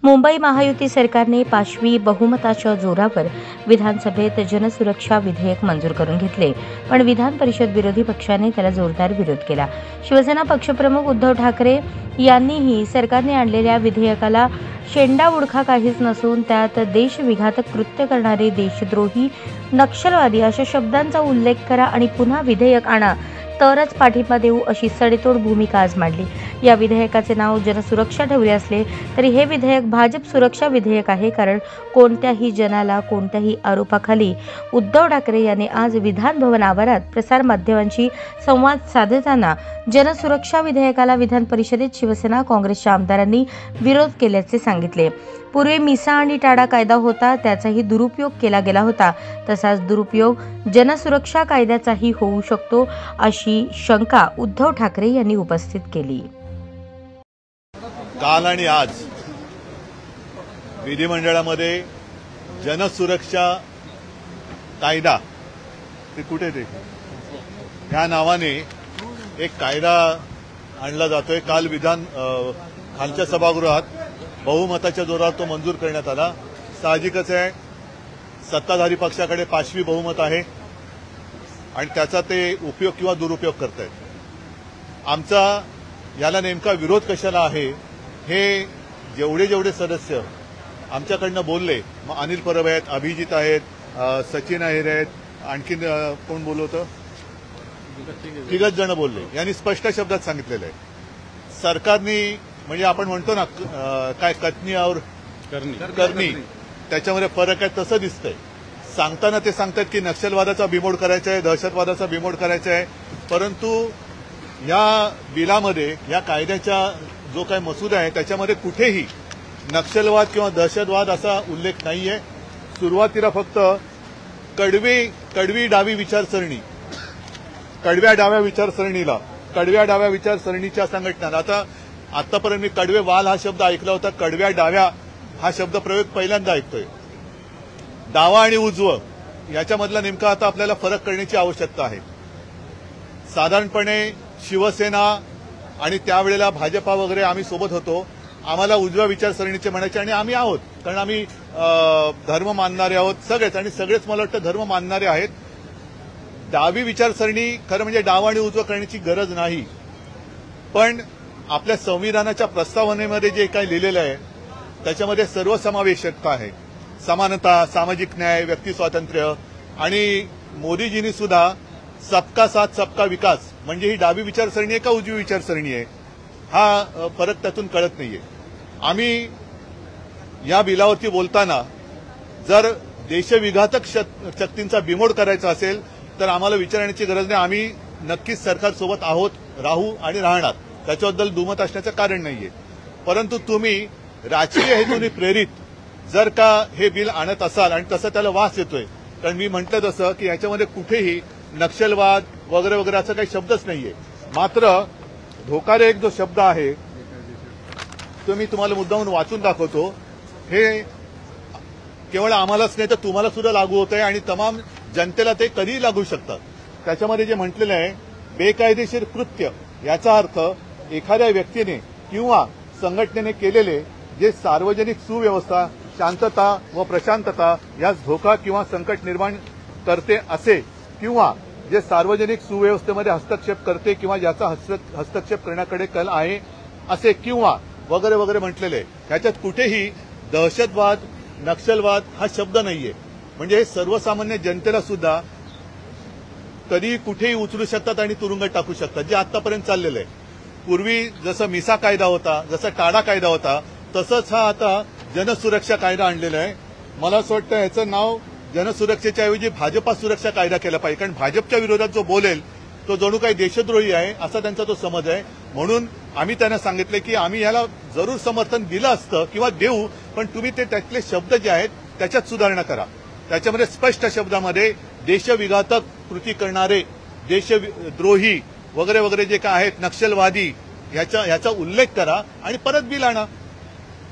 मुंबई महायुती सरकारने 5वी बहुमताच्या जोरावर विधानसभेत जनसुरक्षा विधेयक मंजूर करून घेतले, पण विधान परिषद विरोधी पक्षाने त्याला जोरदार विरोध केला। शिवसेना पक्षप्रमुख उद्धव ठाकरे यांनीही सरकारने आणलेल्या विधेयकाला शेंडावुडखा काहीच नसून त्यात देशविघातक कृत्य करणारे, देशद्रोही, नक्षलवादी अशा शब्दांचा उल्लेख करा आणि पुन्हा विधेयक आणा तरच पाठिंबा देऊ अशी सडेतोड भूमिका आज मांडली। या विधेयकाचे नाव जनसुरक्षा ठेवले असले तरी हे विधेयक भाजप सुरक्षा विधेयक आहे, कारण कोणत्याही जनाला कोणत्याही आरोपाखाली उद्धव ठाकरे यांनी आज विधान भवन आवारात प्रसारमाध्यमांशी संवाद साधताना जनसुरक्षा विधेयकाला विधान परिषदेत शिवसेना काँग्रेसच्या आमदारांनी विरोध केल्याचे सांगितले। पूर्वी मिसा आणि टाडा कायदा होता, त्याचाही दुरुपयोग केला गेला होता, तसाच दुरुपयोग जनसुरक्षा कायद्याचाही होऊ शकतो अशी शंका उद्धव ठाकरे यांनी उपस्थित केली। काल आणि आज विधिमंडळामध्ये जनसुरक्षा कायदा ते कुठे ते या नावाने एक कायदा आणला जातोय। काल खालच्या सभागृहात बहुमताच्या जोरावर तो मंजूर करण्यात आला। साहजिकच आहे, सत्ताधारी पक्षाकडे 5वी बहुमत आहे आणि त्याचा ते उपयोग किंवा दुरुपयोग करतायत। आमचा याला नेमका विरोध कशाला आहे हे जेवढे सदस्य आमच्याकडनं बोलले, मग अनिल परब आहेत, अभिजित आहेत, सचिन अहिर आहेत, आणखीन कोण बोलवतं, तिघच जण बोलले। यांनी स्पष्ट शब्दात सांगितलेलं आहे सरकारने, म्हणजे आपण म्हणतो ना काय कथनी और करनी, त्याच्यामध्ये फरक आहे तसं दिसतंय। सांगताना ते सांगतात की नक्षलवादाचा बिमोड करायचा आहे, दहशतवादाचा बिमोड करायचा आहे, परंतु या बिलामध्ये, या कायद्याच्या जो काही मसुदा आहे त्याच्यामध्ये कुठेही नक्षलवाद किंवा दहशतवाद असा उल्लेख नाहीये। सुरुवातीला फक्त कडवी डावी विचारसरणी, कडव्या डाव्या विचारसरणीच्या संघटना, आतापर्यंत मी कडवे वाल हा शब्द ऐकला होता, कडव्या डाव्या हा शब्द प्रयोग पहिल्यांदा ऐकतोय। डावा आणि उजवं याच्यामधला नेमका आता आपल्याला फरक करण्याची आवश्यकता आहे। साधारणपणे शिवसेना आणि त्यावेळेला भाजपा वगैरे आम्ही सोबत होतो, आम्हाला उजव्या विचारसरणीचे म्हणायचे आणि आम्ही आहोत, कारण आम्ही धर्म मानणारे आहोत सगळेच, आणि सगळेच मला वाटतं धर्म मानणारे आहेत। डावी विचारसरणी खरं म्हणजे डावा आणि उजवं करण्याची गरज नाही, पण आपल्या संविधानाच्या प्रस्तावनेमध्ये जे काही लिहिलेलं आहे त्याच्यामध्ये सर्वसमावेशकता आहे, समानता, सामाजिक न्याय, व्यक्ती स्वातंत्र्य, आणि मोदीजींनी सुद्धा सबका साथ सबका विकास, म्हणजे ही डावी विचारसरणी आहे का उजवी विचारसरणी आहे हा फरक त्यातून कळत नाहीये। आम्ही या बिलावरती बोलताना जर देशविघातक शक्तींचा बिमोड करायचा असेल तर आम्हाला विचारण्याची गरज नाही, आम्ही नक्कीच सरकारसोबत आहोत, राहू आणि राहणार, त्याच्याबद्दल दुमत असण्याचं कारण नाहीये। परंतु तुम्ही राजकीय हेतूने प्रेरित जर का हे बिल आणत असाल, आणि तसं त्याला वास येतोय, कारण मी म्हटलं तसं की याच्यामध्ये कुठेही नक्षलवाद वगैरे वगैरे असं काही शब्दच नाहीये। मात्र धोकादायक जो शब्द आहे तो मी तुम्हाला मुद्दामून वाचून दाखवतो। हे केवळ आम्हालाच नाही तर तुम्हाला सुद्धा लागू होत आहे आणि तमाम जनतेला ते कधीही लागू शकतात। त्याच्यामध्ये जे म्हटलेलं आहे, बेकायदेशीर कृत्य याचा अर्थ एखाद्या व्यक्तीने किंवा संघटनेने केलेले जे सार्वजनिक सुव्यवस्था, शांतता व प्रशांतता यास धोका किंवा संकट निर्माण करते असे, किंवा जे सार्वजनिक सुव्यवस्थेमध्ये हस्तक्षेप करते किंवा ज्याचा हस्तक्षेप करण्याकडे कल आहे असे, किंवा वगैरे वगैरे म्हटलेले, याच्यात कुठेही दहशतवाद, नक्षलवाद हा शब्द नाहीये। म्हणजे हे सर्वसामान्य जनतेला सुद्धा कधी कुठेही उचलू शकतात आणि तुरुंगात टाकू शकतात, जे आतापर्यंत चाललेलं आहे। पूर्वी जसं मिसा कायदा होता, जसा टाडा कायदा होता, तसंच हा आता जनसुरक्षा कायदा आणलेला आहे। मला असं वाटतं याचं नाव जनसुरक्षेच्या ऐवजी भाजपा सुरक्षा कायदा केला पाहिजे, कारण भाजपच्या विरोधात जो बोलेल तो जणू काही देशद्रोही आहे असा त्यांचा तो समज आहे। म्हणून आम्ही त्यांना सांगितले की आम्ही याला जरूर समर्थन दिलं असतं किंवा देऊ, पण तुम्ही ते त्यातले शब्द जे आहेत त्याच्यात सुधारणा करा, त्याच्यामध्ये स्पष्ट शब्दामध्ये देशविघातक कृती करणारे, देशद्रोही वगैरे वगैरे जे काय आहेत, नक्षलवादी, याचा उल्लेख करा आणि परत बिल आणा।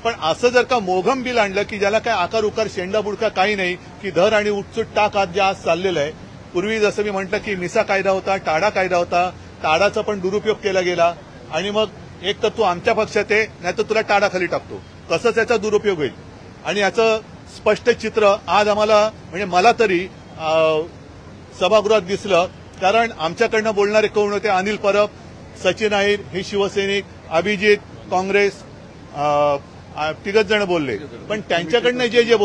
पण असं जर का मोघम बिल आणलं की ज्याला काय आकार उकार शेंडा बुडका काही नाही, की धर आणि उठसूट टाक आज जे आज चाललेलं आहे। पूर्वी जसं मी म्हटलं की मिसा कायदा होता, टाडा कायदा होता, टाडाचा पण दुरुपयोग केला गेला, आणि मग एक तर तू आमच्या पक्षात आहे, नाही तर तुला टाडाखाली टाकतो, कसं त्याचा दुरुपयोग होईल आणि याचं स्पष्ट चित्र आज आम्हाला म्हणजे मला तरी सभागृहात दिसलं. कारण आमच्याकडनं बोलणारे कोण होते? अनिल परब, सचिन अहिर, हे शिवसैनिक, अभिजित, काँग्रेस, तिघच जण बोलले. पण त्यांच्याकडनं जे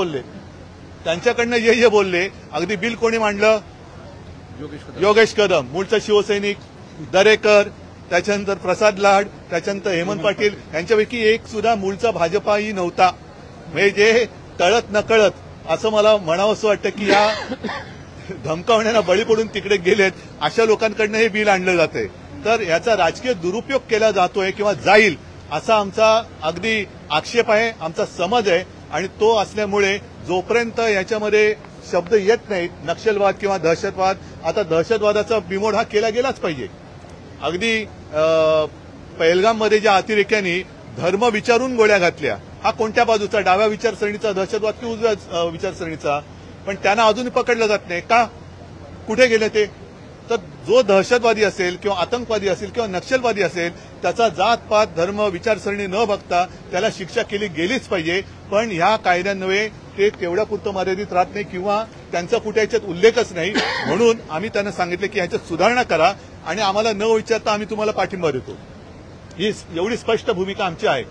बोलले अगदी बिल कोणी मांडलं? योगेश कदम, मूळचा शिवसैनिक, दरेकर, त्याच्यानंतर प्रसाद लाड, त्याच्यानंतर हेमंत पाटील, यांच्यापैकी एक सुद्धा मूळचा भाजपाही नव्हता. म्हणजे जे कळत नकळत असं मला म्हणावंसं वाटतं की या धमकावण्यांना बळी पडून तिकडे गेलेत अशा लोकांकडनं हे बिल आणलं जातंय. तर याचा राजकीय दुरुपयोग केला जातोय किंवा जाईल असा आमचा अगदी आक्षेप आहे, आमचा समज आहे. आणि तो असल्यामुळे जोपर्यंत याच्यामध्ये शब्द येत नाहीत नक्षलवाद किंवा दहशतवाद, आता दहशतवादाचा बिमोड हा केला गेलाच पाहिजे. अगदी पहलगाममध्ये ज्या अतिरेक्यांनी धर्म विचारून गोळ्या घातल्या, हा कोणत्या बाजूचा? डाव्या विचारसरणीचा दहशतवाद की उजव्या विचारसरणीचा? पण त्यांना अजूनही पकडलं जात नाही का? कुठे गेले ते? तर जो दहशतवादी असेल किंवा आतंकवादी असेल किंवा नक्षलवादी असेल त्याचा जात पात धर्म विचारसरणी न बघता त्याला शिक्षा केली गेलीच पाहिजे. पण ह्या कायद्यान्वये ते तेवढ्यापुरतं मर्यादित राहत नाही किंवा त्यांचा कुठे याच्यात उल्लेखच नाही. म्हणून आम्ही त्यांना सांगितले की ह्याच्यात सुधारणा करा आणि आम्हाला न विचारता आम्ही तुम्हाला पाठिंबा देतो. ही एवढी स्पष्ट भूमिका आमची आहे.